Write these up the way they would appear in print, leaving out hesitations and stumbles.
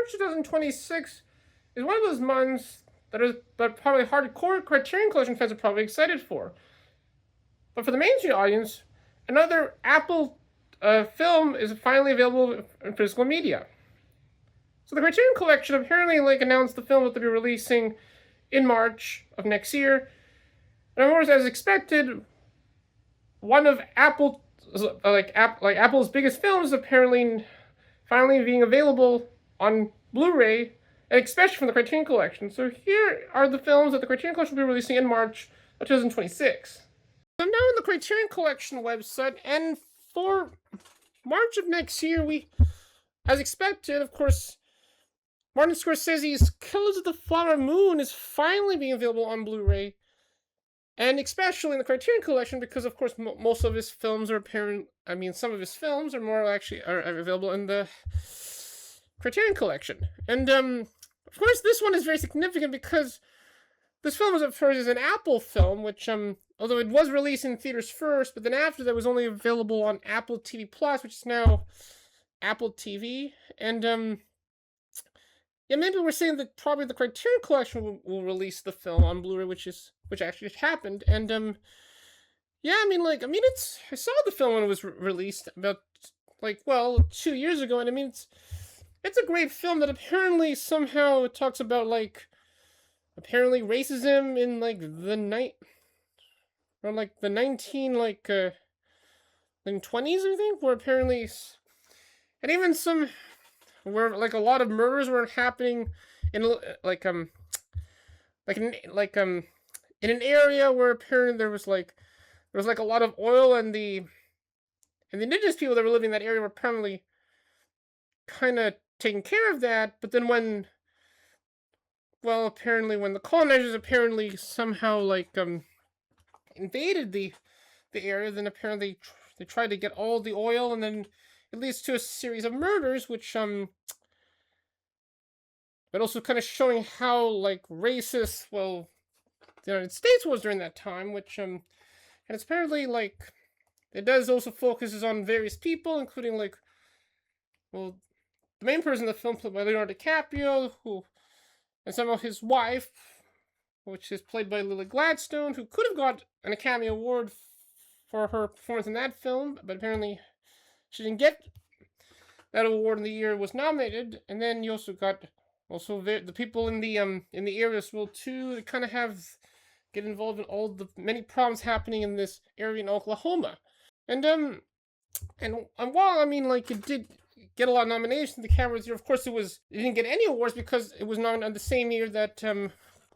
March 2026 is one of those months that probably hardcore Criterion Collection fans are probably excited for. But for the mainstream audience, another Apple film is finally available in physical media. So the Criterion Collection apparently announced the film that they'll be releasing in March of next year. And of course, as expected, one of Apple's biggest films apparently finally being available on Blu-ray, and especially from the Criterion Collection. So here are the films that the Criterion Collection will be releasing in March of 2026. I'm now on the Criterion Collection website, and for March of next year, we, as expected, of course, Martin Scorsese's Killers of the Flower Moon is finally being available on Blu-ray, and especially in the Criterion Collection, because of course most of his films are some of his films are available in the Criterion Collection. And of course this one is very significant because this film was at first is an Apple film, which although it was released in theaters first, but then after that was only available on Apple TV Plus, which is now Apple TV. And yeah, maybe we're saying that probably the Criterion Collection will release the film on Blu-ray, which actually happened. And yeah, I saw the film when it was released about 2 years ago, and it's a great film that apparently somehow talks about apparently racism in the 1920s, I think, where apparently, and even some where a lot of murders were happening in in an area where apparently there was a lot of oil, and the indigenous people that were living in that area were apparently kind of taking care of that. But then apparently when the colonizers apparently somehow invaded the area, then apparently they tried to get all the oil, and then it leads to a series of murders, which but also kind of showing how racist the United States was during that time, which and it's apparently it does also focuses on various people, including the main person in the film played by Leonardo DiCaprio, and somehow his wife, which is played by Lily Gladstone, who could have got an Academy Award for her performance in that film, but apparently she didn't get that award in the year it was nominated. And then you also got the people in the area as well too, that kind of get involved in all the many problems happening in this area in Oklahoma. And while it did get a lot of nominations, the cameras here, of course it didn't get any awards because it was nominated the same year that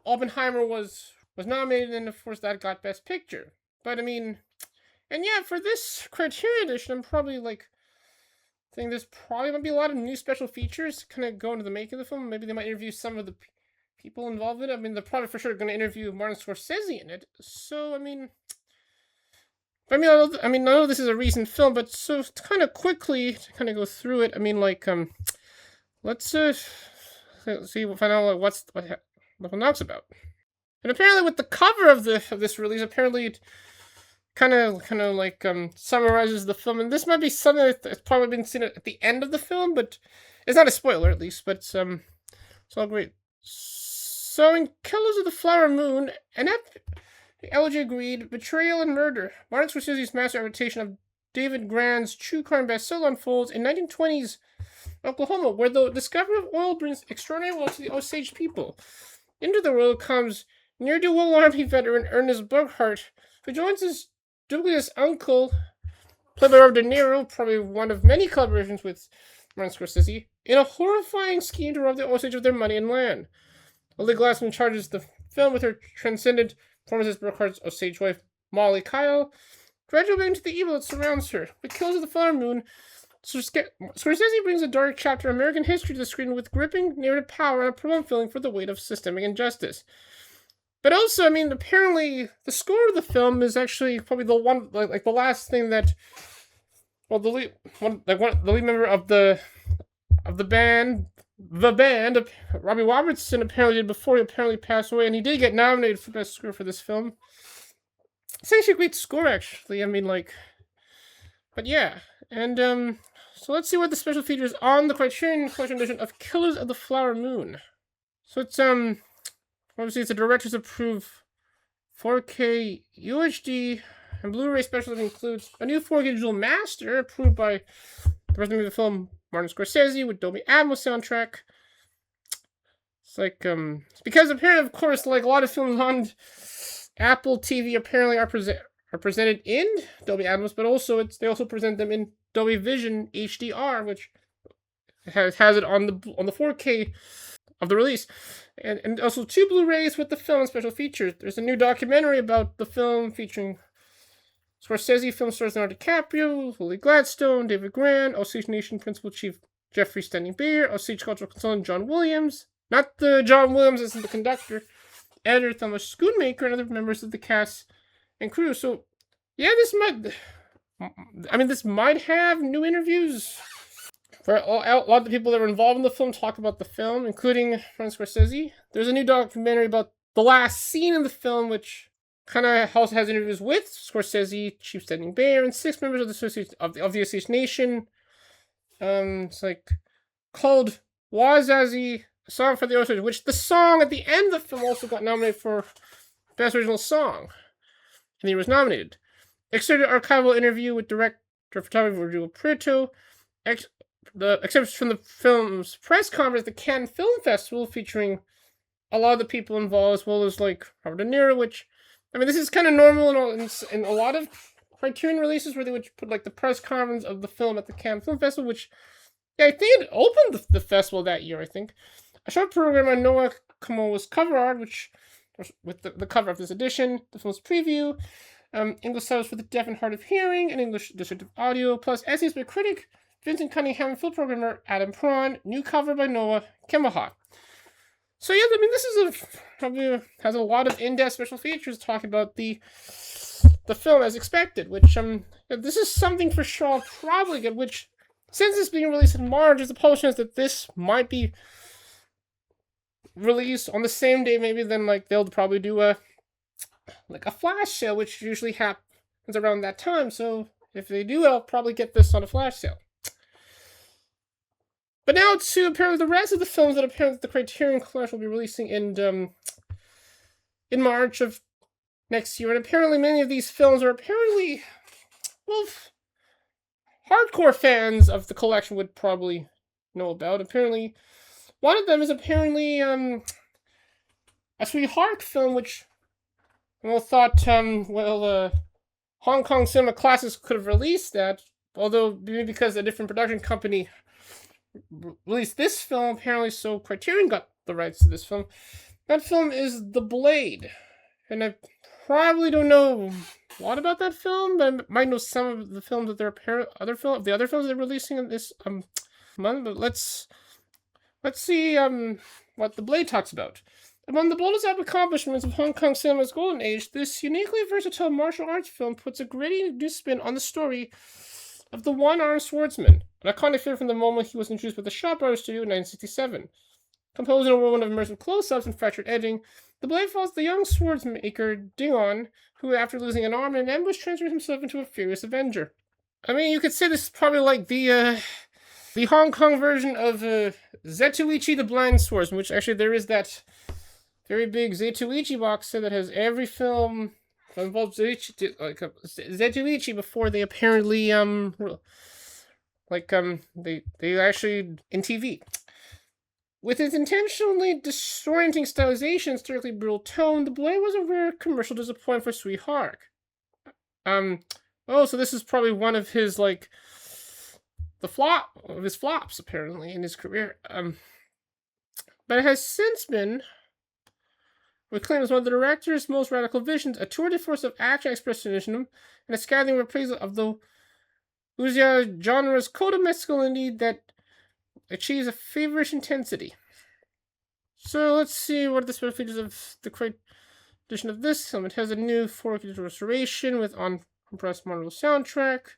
Oppenheimer was nominated, and of course that got Best Picture. But and yeah, for this Criterion edition, I'm probably think there's probably might be a lot of new special features kind of go into the making of the film. Maybe they might interview some of the people involved in it. They're probably for sure going to interview Martin Scorsese in it. So I know this is a recent film, but so kind of quickly to kind of go through it. Let's find out what the film's about. And apparently, with the cover of this release, apparently it kind of summarizes the film. And this might be something that's probably been seen at the end of the film, but it's not a spoiler at least. But it's all great. So in Killers of the Flower Moon, the elegy agreed, betrayal and murder. Martin Scorsese's master adaptation of David Grann's true crime bestseller unfolds in 1920s Oklahoma, where the discovery of oil brings extraordinary wealth to the Osage people. Into the world comes ne'er-do-well Army veteran Ernest Burkhart, who joins his dubious uncle, played by Robert De Niro, probably one of many collaborations with Martin Scorsese, in a horrifying scheme to rob the Osage of their money and land. Lily Gladstone charges the film with her transcendent performance as Burkhart's Osage wife, Molly Kyle, gradually into the evil that surrounds her. With Killers of the Flower Moon, Scorsese brings a dark chapter of American history to the screen with gripping narrative power and a profound feeling for the weight of systemic injustice. But also, apparently the score of the film is actually probably the one, the last thing that, the lead member of the band, Robbie Robertson apparently did before he apparently passed away, and he did get nominated for best score for this film. It's actually a great score, actually. But yeah, and so So let's see what the special features on the Criterion Collection edition of Killers of the Flower Moon. So it's obviously it's a director's approved 4K UHD and Blu-ray special that includes a new 4K digital master approved by the president of the film, Martin Scorsese, with Dolby Atmos soundtrack. It's like it's because apparently, of course, like a lot of films on Apple TV apparently are presented in Dolby Atmos, but also they also present them in Dolby Vision HDR, which has it on the 4K of the release, and also 2 Blu-rays with the film and special features. There's a new documentary about the film featuring Scorsese, film stars Leonardo DiCaprio, Lily Gladstone, David Grant, Osage Nation Principal Chief Jeffrey Standing Beer, Osage Cultural Consultant John Williams, not the John Williams as the conductor, editor Thomas Schoonmaker, and other members of the cast and crew. So, yeah, this might have new interviews. For a lot of the people that were involved in the film talk about the film, including Martin Scorsese. There's a new documentary about the last scene in the film, which kind of also has interviews with Scorsese, Chief Standing Bear, and 6 members of the Osage Nation. It's like called Wazazi, a song for the Osage, which the song at the end of the film also got nominated for Best Original Song, and he was nominated. Excerpted archival interview with director of photography Rodrigo Prieto. The excerpts from the film's press conference at the Cannes Film Festival, featuring a lot of the people involved, as well as like Robert De Niro, which, I mean, this is kind of normal in a lot of Criterion releases where they would put like the press conference of the film at the Cannes Film Festival, which, yeah, I think it opened the festival that year, I think. A short program on Noah Kamoa's cover art, which, with the cover of this edition, the film's preview, English subs for the deaf and hard of hearing, and English descriptive audio, plus essays by critic Vincent Cunningham and film programmer Adam Prawn, new cover by Noah Kemaha. So yeah, I mean, this is probably has a lot of in-depth special features talking about the film as expected, which this is something for sure I'll probably get, which, since it's being released in March, there's a possible chance that this might be released on the same day, maybe then like they'll probably do a flash sale, which usually happens around that time. So if they do, I'll probably get this on a flash sale. But now to apparently the rest of the films that apparently the Criterion Collection will be releasing in March of next year, and apparently many of these films are apparently, well, hardcore fans of the collection would probably know about. Apparently, one of them is apparently a Sweetheart film, which thought Hong Kong Cinema Classics could have released that, although maybe because a different production company released this film, apparently, so Criterion got the rights to this film. That film is The Blade, and I probably don't know a lot about that film, but I might know some of the films that the other films they're releasing in this month. But let's see what The Blade talks about. Among the boldest accomplishments of Hong Kong cinema's golden age, this uniquely versatile martial arts film puts a gritty new spin on the story of the one-armed swordsman, an iconic figure from the moment he was introduced by the Shaw Brothers Studio in 1967. Composed in a whirlwind of immersive close-ups and fractured editing, The Blade follows the young swordsmaker Dingon, who, after losing an arm in an ambush, transforms himself into a furious avenger. I mean, you could say this is probably like the Hong Kong version of Zetoichi the Blind Swordsman, which actually there is that very big Zetoichi box set that has every film that involves Zetoichi before they apparently they actually in TV. With its intentionally disorienting stylization and strictly brutal tone, The Blade was a rare commercial disappointment for Sweetheart. So this is probably one of his flops apparently in his career. But it has since been acclaimed as one of the director's most radical visions, a tour de force of action expressionism, and a scathing reprisal of the wuxia genre's code of masculinity that achieves a feverish intensity. So let's see what are the special features of the edition of this film. It has a new 4K digital restoration with uncompressed mono soundtrack.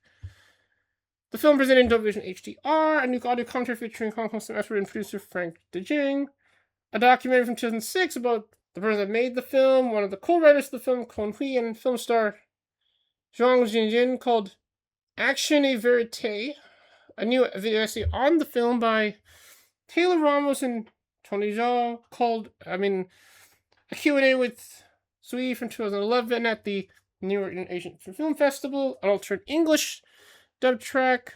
The film presented in Dolby Vision HDR, a new audio commentary featuring Hong Kong cinema expert and producer Frank De Jing, a documentary from 2006 about the person that made the film, one of the co-writers of the film, Kon Hui, and film star Zhang Jinjin, called Action et Verite, a new video essay on the film by Taylor Ramos and Tony Zhao called, a Q&A with Sui from 2011 at the New York Asian Film Festival, an alternate English dub track.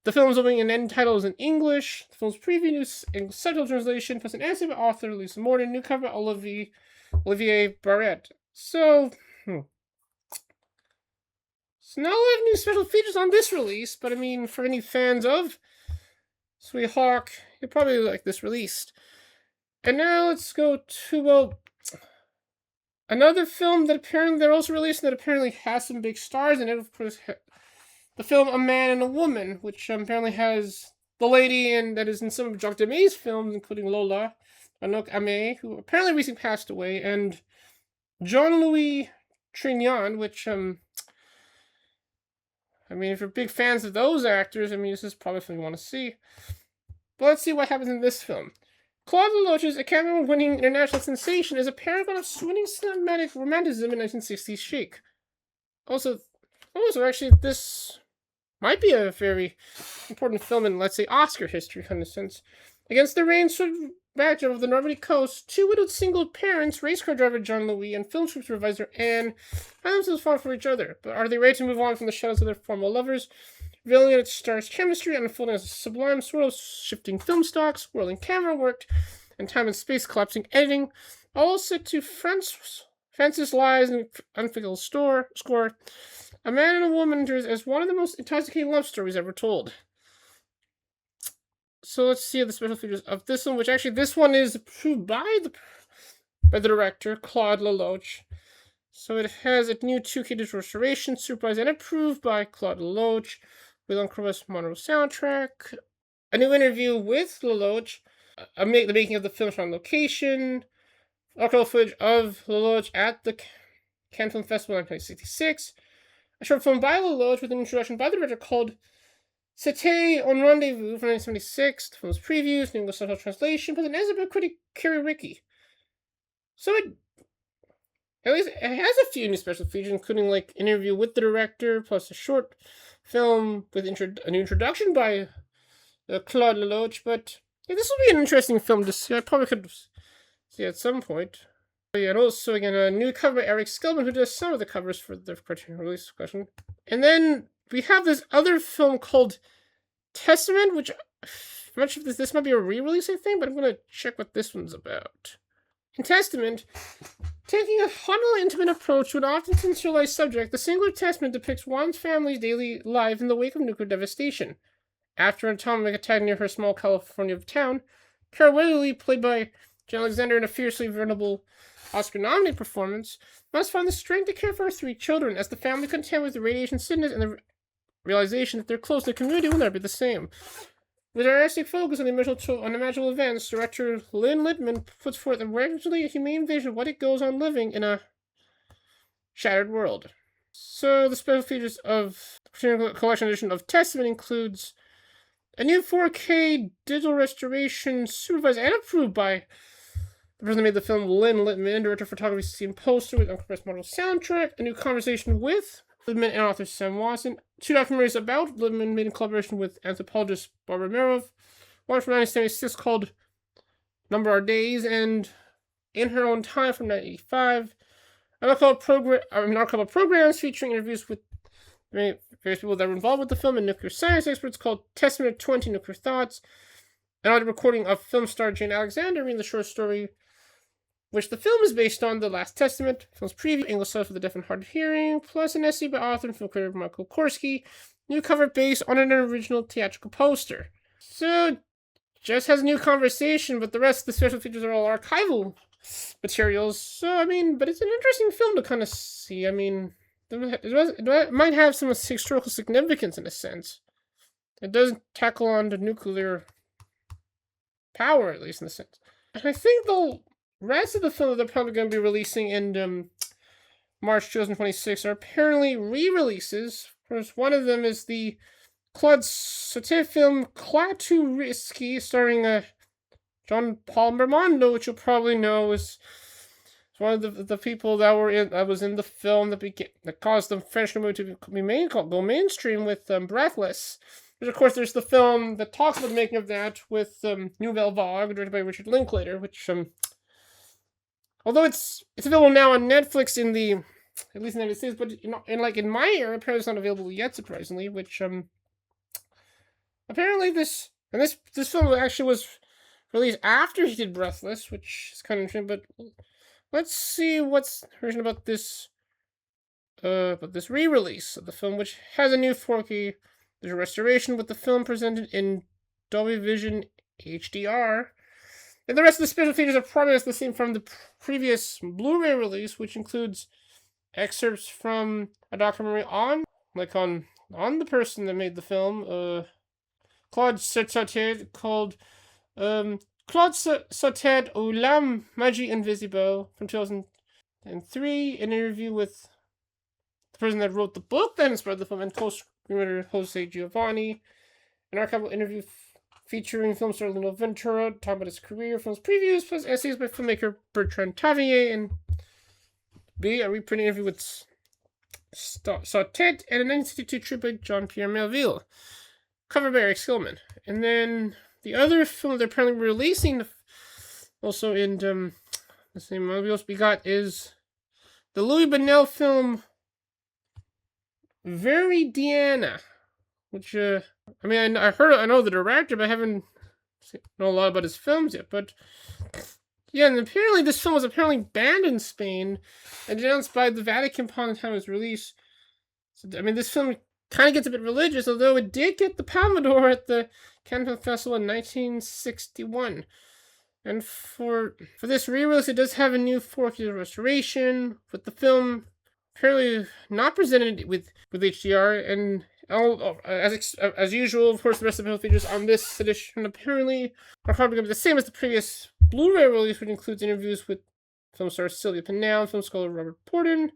The film's opening and end title is in English. The film's preview news in subtitle translation, plus an essay by author Lisa Morton, new cover Olivier Barrett. So not a lot of new special features on this release, but for any fans of Sweet Hawk, you'll probably like this released. And now let's go to, another film that apparently they're also releasing that apparently has some big stars in it. Of course, the film A Man and a Woman, which apparently has the lady that is in some of Jacques Demay's films, including Lola, Anouk Aimée, who apparently recently passed away, and Jean-Louis Trintignant, which, if you're big fans of those actors, this is probably something you want to see. But let's see what happens in this film. Claude Lelouch's Academy Award-winning international sensation is a paragon of swinging cinematic romanticism in 1960s chic. Also, actually, this might be a very important film in, let's say, Oscar history, kind of sense. Against the rain-swept backdrop of the Normandy coast, two widowed single parents, race car driver John Louis and film supervisor Anne, find themselves falling for each other. But are they ready to move on from the shadows of their former lovers? Revealing its stars' chemistry and unfolding as a sublime swirl of shifting film stocks, whirling camera work, and time and space collapsing editing, all set to Francis Lies and unforgettable score. A Man and a Woman enters as one of the most intoxicating love stories ever told. So let's see the special features of this one, which actually this one is approved by the director, Claude Lelouch. So it has a new 2K digital restoration, supervised and approved by Claude Lelouch, with Uncredited Monroe soundtrack, a new interview with Lelouch, the making of the film on location, archival footage of Lelouch at the Cannes Film Festival in 1966, a short film by Lelouch with an introduction by the director called C'était un Rendezvous from 1976, the film's previews, new English subtitle translation, with an essay by critic Kerry Rickey. So it has a few new special features, including an interview with the director, plus a short film with a new introduction by Claude Lelouch. But this will be an interesting film to see. I probably could see at some point. And also, again, a new cover by Eric Skillman, who does some of the covers for the Criterion release question. And then we have this other film called Testament, which I'm not sure if this might be a re-release, I think, but I'm going to check what this one's about. In Testament, taking a hauntingly intimate approach to an often sensationalized subject, the Singular Testament depicts one's family's daily life in the wake of nuclear devastation. After an atomic attack near her small California town, Cara Wheatley, played by Jen Alexander in a fiercely vulnerable Oscar-nominated performance, must find the strength to care for her 3 children as the family contend with the radiation sickness and the realization that their close-knit community will never be the same. With an artistic focus on the unimaginable events, director Lynn Littman puts forth a radically humane vision of what it goes on living in a shattered world. So the special features of the Criterion Collection edition of Testament includes a new 4K digital restoration supervised and approved by the person who made the film, Lynn Littman, director of photography, scene poster with Uncredited Monroe soundtrack, a new conversation with Littman and author Sam Watson, 2 documentaries about Littman made in collaboration with anthropologist Barbara Merov, one from 1976 called Number Our Days, and In Her Own Time from 1985, an archival programs featuring interviews with various people that were involved with the film and nuclear science experts called Testament of 20 Nuclear Thoughts, an audio recording of film star Jane Alexander reading the short story which the film is based on, The Last Testament, film's preview, English subs for the deaf and hard of hearing, plus an essay by author and film critic Michael Korsky, new cover based on an original theatrical poster. So, just has a new conversation, but the rest of the special features are all archival materials. So, but it's an interesting film to kind of see. It might have some historical significance in a sense. It does tackle on the nuclear power, at least in a sense. And I think the rest of the film that they're probably going to be releasing in March 2026 are apparently re-releases. Of course, one of them is the Claude Sauté film Clatu Risky, starring John Paul Belmondo, which you'll probably know is one of the people that was in the film that caused the French movie to go mainstream with Breathless, Which, of course, there's the film that talks about the making of that with Nouvelle Vague, directed by Richard Linklater, which, although it's available now on Netflix in the, at least in the United States, but in my area, apparently it's not available yet, surprisingly, which, apparently this film actually was released after he did Breathless, which is kind of interesting, but let's see what's version about this re-release of the film, which has a new 4K. There's a restoration with the film presented in Dolby Vision HDR. And the rest of the special features are probably the same from the previous Blu-ray release, which includes excerpts from a documentary on the person that made the film, Claude Sautet, called Claude Sautet ou l'âme magie invisible from 2003, an interview with the person that wrote the book that inspired the film, and co-screenwriter Jose Giovanni, an archival interview featuring film star Lino Ventura, talking about his career, films previews, plus essays by filmmaker Bertrand Tavernier, and a reprint interview with Sautet, and a 1962 tribute by Jean-Pierre Melville, covered by Eric Skillman. And then the other film they're apparently releasing, also in the same month we got, is the Louis Buñuel film Viridiana, which I know the director, but I haven't know a lot about his films yet. But yeah, and apparently this film was banned in Spain and denounced by the Vatican upon the time of its release. So I mean, this film kind of gets a bit religious, although it did get the Palme d'Or at the Cannes Film Festival in 1961. And for this re-release, it does have a new 4K restoration, with the film apparently not presented with HDR, and as usual, of course, the rest of the features on this edition apparently are probably going to be the same as the previous Blu-ray release, which includes interviews with film star Sylvia Pinal, film scholar Robert Porton,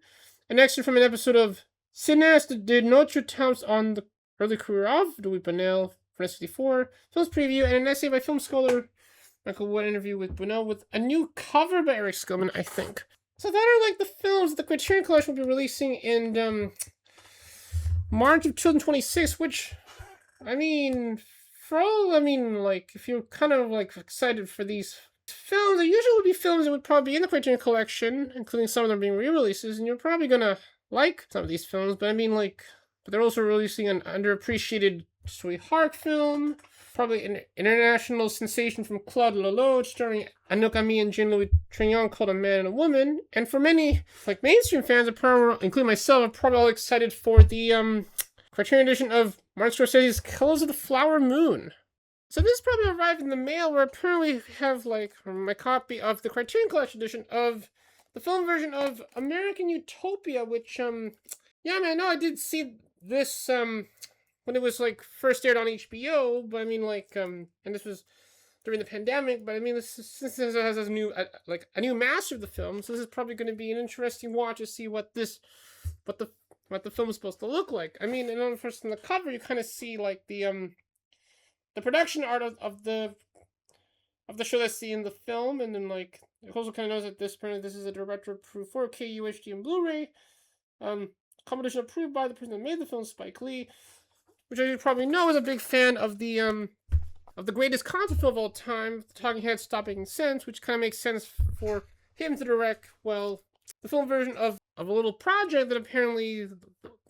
an excerpt from an episode of Cinéaste de Notre Temps on the early career of Louis Buñuel, from 1964, film's preview, and an essay by film scholar Michael Wood, interview with Buñuel, with a new cover by Eric Skillman, I think. So that are like the films the Criterion Collection will be releasing in March of 2026, which, I mean, if you're kind of like excited for these films, they usually would be films that would probably be in the Criterion Collection, including some of them being re-releases, and you're probably gonna like some of these films, but but they're also releasing an underappreciated sweetheart film, probably an international sensation from Claude Lelouch, starring Anouk Aimée and Jean-Louis Trintignant, called A Man and a Woman. And for many, like, mainstream fans, including myself, are probably all excited for the Criterion edition of Martin Scorsese's Colors of the Flower Moon. So this probably arrived in the mail, where apparently have, like, my copy of the Criterion Collection edition of the film version of American Utopia, which, yeah, I know I did see this, when it was, like, first aired on HBO, but I mean, like, and this was during the pandemic, but I mean, since this has a new master of the film, so this is probably going to be an interesting watch to see what the film is supposed to look like. I mean, and first in the cover, you kind of see, like, the production art of the show that's seen in the film, and then, like, it also kind of knows that this is a director-approved 4K UHD and Blu-ray, combination approved by the person that made the film, Spike Lee, which, as you probably know, is a big fan of the greatest concert film of all time, The Talking Heads Stop Making Sense, which kind of makes sense for him to direct, well, the film version of a little project that apparently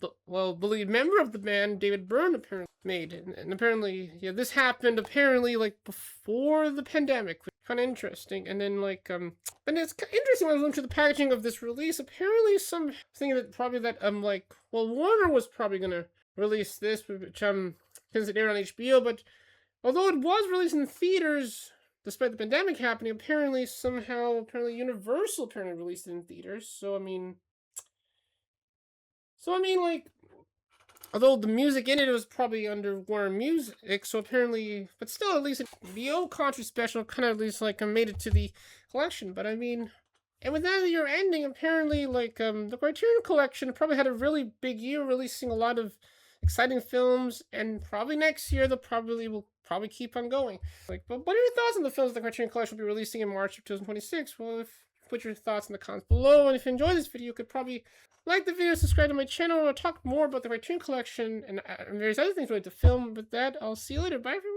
the lead member of the band, David Byrne, apparently made. And apparently, yeah, this happened apparently, like, before the pandemic, which is kind of interesting. And then, like, and it's interesting when I was looking through the packaging of this release, apparently something that, Warner was probably going to release this, which, because it aired on HBO, but although it was released in theaters, despite the pandemic happening, apparently Universal released it in theaters. So I mean, like, although the music in it was probably under Warner Music, so apparently, but still, at least the old country special kind of at least, like, made it to the collection. But I mean, and with that year ending, apparently, like, the Criterion Collection probably had a really big year, releasing a lot of exciting films, and probably next year will keep on going. Like, but what are your thoughts on the films the Criterion Collection will be releasing in March of 2026? Well, if put your thoughts in the comments below. And if you enjoyed this video, you could probably like the video, subscribe to my channel, and I'll talk more about the Criterion Collection and various other things related to film. With that, I'll see you later. Bye, everyone.